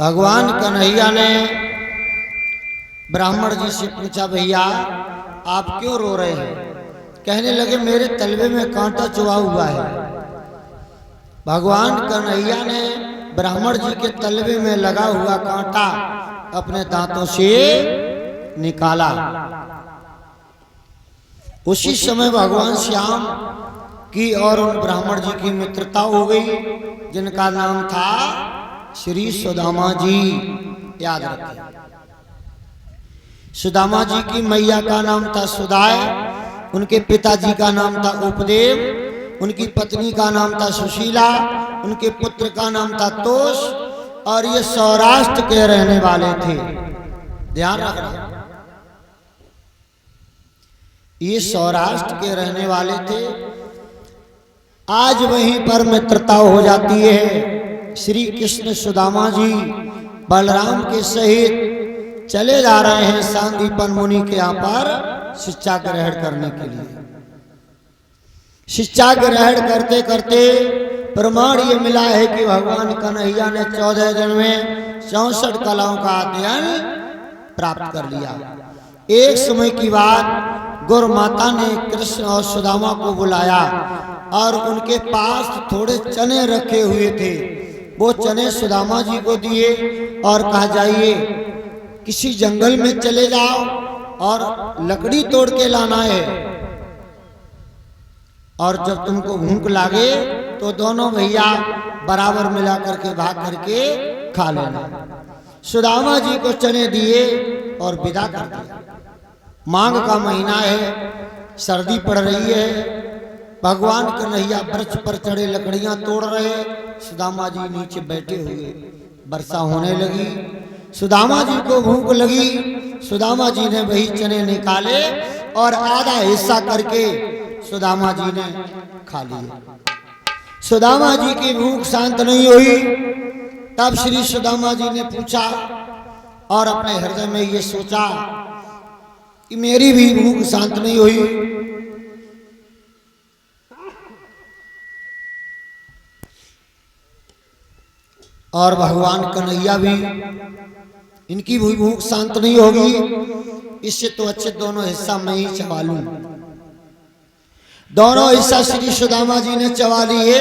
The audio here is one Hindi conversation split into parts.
भगवान कन्हैया ने ब्राह्मण जी से पूछा, भैया आप क्यों रो रहे हैं? कहने लगे, मेरे तलवे में कांटा चुभा हुआ है। भगवान कन्हैया ने ब्राह्मण जी के तलवे में लगा हुआ कांटा अपने दांतों से निकाला। उसी समय भगवान श्याम की और उन ब्राह्मण जी की मित्रता हो गई, जिनका नाम था श्री सुदामा जी। याद रखें, सुदामा जी की मैया का नाम था सुदाय, उनके पिताजी का नाम था उपदेव, उनकी पत्नी का नाम था सुशीला, उनके पुत्र का नाम था तोष, और ये सौराष्ट्र के रहने वाले थे। ध्यान रखना, ये सौराष्ट्र के रहने वाले थे। आज वहीं पर मित्रता हो जाती है। श्री कृष्ण सुदामा जी बलराम के सहित चले जा रहे हैं सांदीपन मुनि के यहाँ पर शिक्षा ग्रहण करने के लिए। शिक्षा ग्रहण करते करते प्रमाण ये मिला है कि भगवान कन्हैया ने 14 दिन में 64 कलाओं का अध्ययन प्राप्त कर लिया। एक समय की बात, गौर माता ने कृष्ण और सुदामा को बुलाया और उनके पास थोड़े चने रखे हुए थे। वो चने सुदामा जी को दिए और कहा, जाइए किसी जंगल में चले जाओ और लकड़ी तोड़ के लाना है, और जब तुमको भूख लागे तो दोनों भैया बराबर मिला करके भाग करके खा लेना। सुदामा जी को चने दिए और विदा कर दिया। माघ का महीना है, सर्दी पड़ रही है। भगवान कन्हैया वृक्ष पर चढ़े लकड़ियां तोड़ रहे, सुदामा जी नीचे बैठे हुए। वर्षा होने लगी, सुदामा जी को भूख लगी। सुदामा जी ने वही चने निकाले और आधा हिस्सा करके सुदामा जी ने खा लिए। सुदामा जी की भूख शांत नहीं हुई। तब श्री सुदामा जी ने पूछा और अपने हृदय में ये सोचा कि मेरी भी भूख शांत नहीं हुई। और भगवान कन्हैया भी, इनकी भी भूख शांत नहीं होगी। इससे तो अच्छे दोनों हिस्सा मैं ही चबा लूं। दोनों हिस्सा श्री सुदामा जी ने चबा लिए।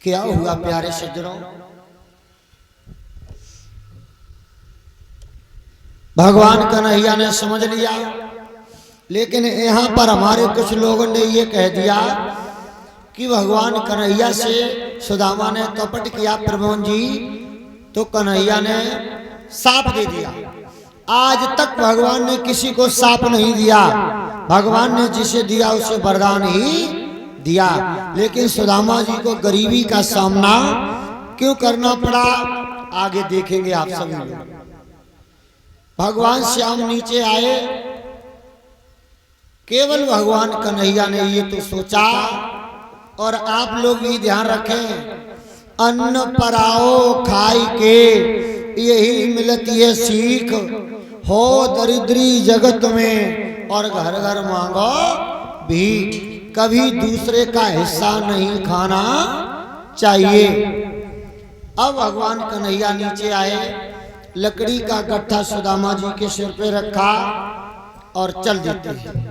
क्या हुआ प्यारे सज्जनों, भगवान कन्हैया ने समझ लिया। लेकिन यहां पर हमारे कुछ लोगों ने ये कह दिया कि भगवान कन्हैया से सुदामा ने कपट किया प्रभुन जी, तो कन्हैया ने साप दे दिया। आज तक भगवान ने किसी को साप नहीं दिया, भगवान ने जिसे दिया उसे वरदान ही दिया। लेकिन सुदामा जी को गरीबी का सामना क्यों करना पड़ा, आगे देखेंगे आप सभी लोग। भगवान श्याम नीचे आए, केवल भगवान कन्हैया ने ये तो सोचा, और आप लोग भी ध्यान रखें, अन्न पराओ खाई के यही मिलती है सीख, हो दरिद्री जगत में और घर घर मांगो भीख। कभी दूसरे का हिस्सा नहीं खाना चाहिए। अब भगवान कन्हैया नीचे आए, लकड़ी का गट्ठा सुदामा जी के सिर पे रखा और चल देते हैं।